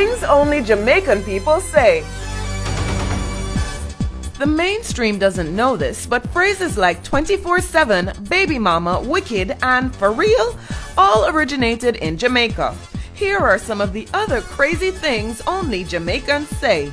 Things only Jamaican people say. The mainstream doesn't know this, but phrases like 24/7, baby mama, wicked, and for real all originated in Jamaica. Here are some of the other crazy things only Jamaicans say.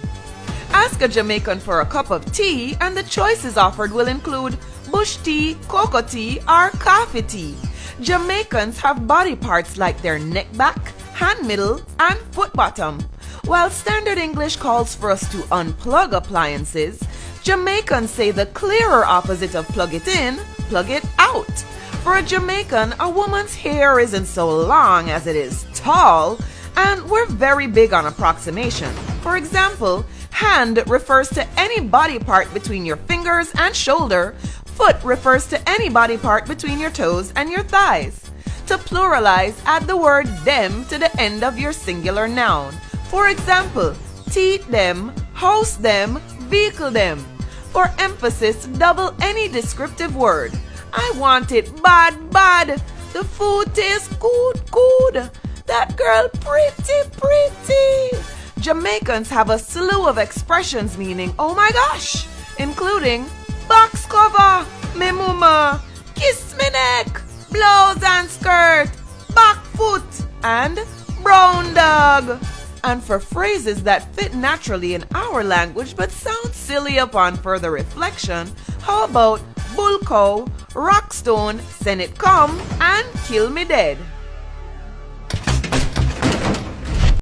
Ask a Jamaican for a cup of tea and the choices offered will include bush tea, cocoa tea, or coffee tea. Jamaicans have body parts like their neck back, hand middle, and foot bottom. While standard English calls for us to unplug appliances, Jamaicans say the clearer opposite of plug it in, plug it out. For a Jamaican, a woman's hair isn't so long as it is tall, and we're very big on approximation. For example, hand refers to any body part between your fingers and shoulder. Foot refers to any body part between your toes and your thighs. To pluralize, add the word them to the end of your singular noun. For example, teeth them, house them, vehicle them. For emphasis, double any descriptive word. I want it bad, bad. The food tastes good, good. That girl pretty, pretty. Jamaicans have a slew of expressions meaning oh my gosh, including box cover, me mama, kiss me neck, blouse and skirt, back foot, and brown dog. And for phrases that fit naturally in our language but sound silly upon further reflection, how about bull cow, rockstone, send it come, and kill me dead?